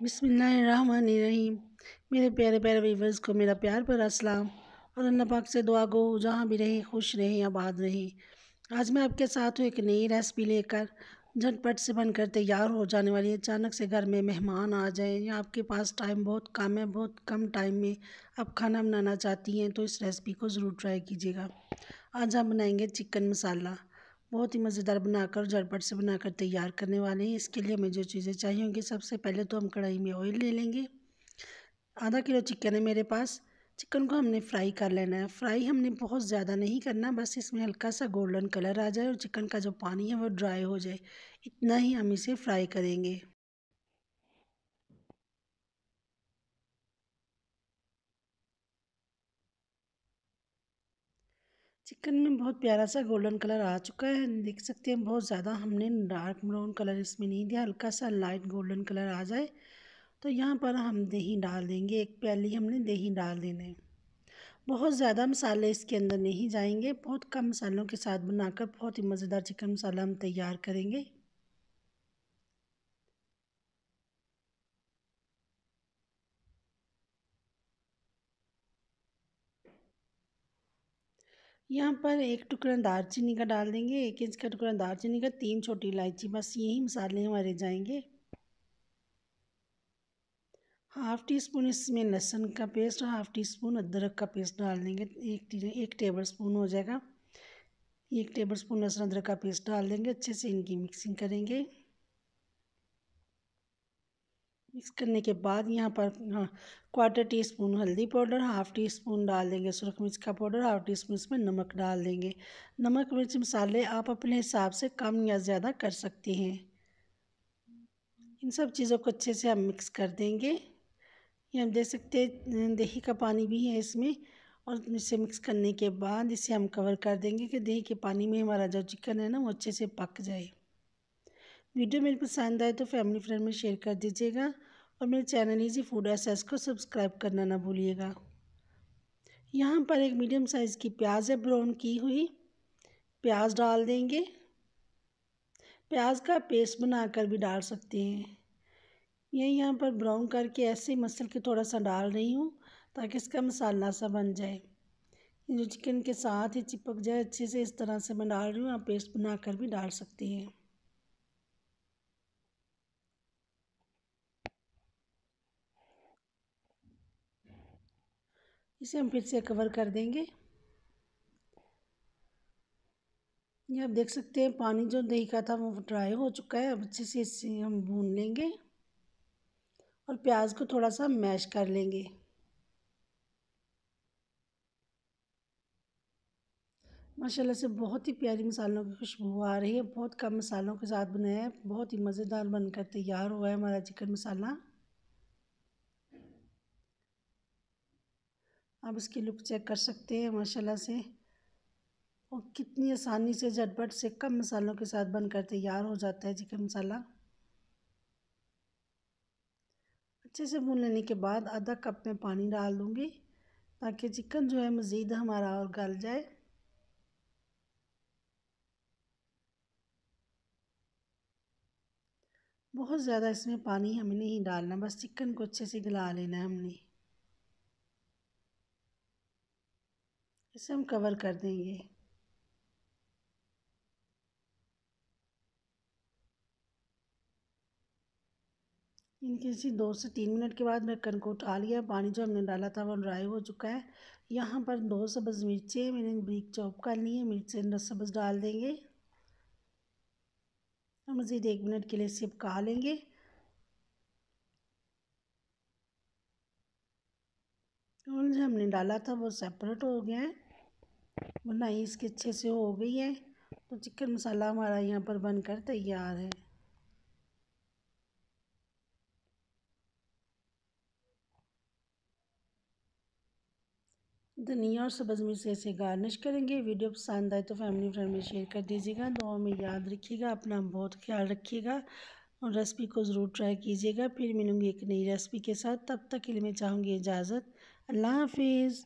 बिस्मिल्लाहिर्रहमानिर्रहीम। मेरे प्यारे प्यारे व्यूवर्स को मेरा प्यार भरा सलाम और अल्लाह पाक से दुआ गो जहाँ भी रहे खुश रहें आबाद रहें। आज मैं आपके साथ हूँ एक नई रेसिपी लेकर। झटपट से बनकर तैयार हो जाने वाली है। अचानक से घर में मेहमान आ जाएं या आपके पास टाइम बहुत कम है, बहुत कम टाइम में आप खाना बनाना चाहती हैं तो इस रेसिपी को ज़रूर ट्राई कीजिएगा। आज हम बनाएंगे चिकन मसाला। बहुत ही मज़ेदार बनाकर झटपट से बनाकर तैयार करने वाले हैं। इसके लिए हमें जो चीज़ें चाहिए होंगी, सबसे पहले तो हम कढ़ाई में ऑयल ले लेंगे। आधा किलो चिकन है मेरे पास। चिकन को हमने फ्राई कर लेना है। फ्राई हमने बहुत ज़्यादा नहीं करना, बस इसमें हल्का सा गोल्डन कलर आ जाए और चिकन का जो पानी है वो ड्राई हो जाए, इतना ही हम इसे फ्राई करेंगे। चिकन में बहुत प्यारा सा गोल्डन कलर आ चुका है, देख सकते हैं। बहुत ज़्यादा हमने डार्क ब्राउन कलर इसमें नहीं दिया, हल्का सा लाइट गोल्डन कलर आ जाए तो यहाँ पर हम दही डाल देंगे। एक प्याली हमने दही डाल देना है। बहुत ज़्यादा मसाले इसके अंदर नहीं जाएंगे, बहुत कम मसालों के साथ बनाकर बहुत ही मज़ेदार चिकन मसाला हम तैयार करेंगे। यहाँ पर एक टुकड़ा दालचीनी का डाल देंगे, 1 इंच का टुकड़ा दालचीनी का, 3 छोटी इलायची, बस यही मसाले हमारे जाएंगे। हाफ़ टी स्पून इसमें लहसुन का पेस्ट और हाफ़ टी स्पून अदरक का पेस्ट डाल देंगे। एक टेबल स्पून हो जाएगा। 1 टेबल स्पून लहसुन अदरक का पेस्ट डाल देंगे। अच्छे से इनकी मिक्सिंग करेंगे। मिक्स करने के बाद यहाँ पर 1/4 टी स्पून हल्दी पाउडर, हाफ़ टी स्पून डाल देंगे सुरख मिर्च का पाउडर, हाफ़ टी स्पून इसमें नमक डाल देंगे। नमक मिर्च मसाले आप अपने हिसाब से कम या ज़्यादा कर सकते हैं। इन सब चीज़ों को अच्छे से हम मिक्स कर देंगे। ये हम देख सकते हैं दही का पानी भी है इसमें, और इसे मिक्स करने के बाद इसे हम कवर कर देंगे कि दही के पानी में हमारा जो चिकन है ना वो अच्छे से पक जाए। वीडियो मेरी पसंद आए तो फैमिली फ्रेंड में शेयर कर दीजिएगा और मेरे चैनल इजी फूड एसेस को सब्सक्राइब करना ना भूलिएगा। यहाँ पर एक मीडियम साइज़ की प्याज है ब्राउन की हुई, प्याज डाल देंगे। प्याज का पेस्ट बनाकर भी डाल सकते हैं। ये यहाँ पर ब्राउन करके ऐसे ही मसल के थोड़ा सा डाल रही हूँ ताकि इसका मसाला सा बन जाए, ये जो चिकन के साथ ही चिपक जाए अच्छे से। इस तरह से मैं डाल रही हूँ, आप पेस्ट बनाकर भी डाल सकते हैं। इसे हम फिर से कवर कर देंगे। ये आप देख सकते हैं पानी जो दही का था वो ड्राई हो चुका है। अब अच्छे से इसे हम भून लेंगे और प्याज को थोड़ा सा मैश कर लेंगे। माशाल्लाह से बहुत ही प्यारी मसालों की खुशबू आ रही है। बहुत कम मसालों के साथ बनाया है, बहुत ही मज़ेदार बनकर तैयार हुआ है हमारा चिकन मसाला। आप इसकी लुक चेक कर सकते हैं माशाल्लाह से, और कितनी आसानी से झटपट से कम मसालों के साथ बनकर तैयार हो जाता है चिकन मसाला। अच्छे से भून लेने के बाद आधा कप में पानी डाल दूँगी ताकि चिकन जो है मज़ीद हमारा और गल जाए। बहुत ज़्यादा इसमें पानी हमें नहीं डालना, बस चिकन को अच्छे से गला लेना है हमने। इसे हम कवर कर देंगे। इनके इसी 2 से 3 मिनट के बाद ढक्कन को उठा लिया। पानी जो हमने डाला था वो ड्राई हो चुका है। यहाँ पर 2 सब्ज़ मिर्चें मैंने बारीक चॉप कर ली हैं, मिर्चें सब्ज़ डाल देंगे। हम मज़ीद 1 मिनट के लिए इसे पका लेंगे। और जो हमने डाला था वो सेपरेट हो गया है, बनाई इसकी अच्छे से हो गई है। तो चिकन मसाला हमारा यहाँ पर बनकर तैयार है। धनिया और सब्ज़ मिर्च से इसे गार्निश करेंगे। वीडियो पसंद आए तो फैमिली फ्रेंड में शेयर कर दीजिएगा। दुआ में याद रखिएगा, अपना बहुत ख्याल रखिएगा और रेसिपी को ज़रूर ट्राई कीजिएगा। फिर मिलूँगी एक नई रेसिपी के साथ, तब तक के लिए मैं चाहूँगी इजाज़त। अल्लाह हाफिज़।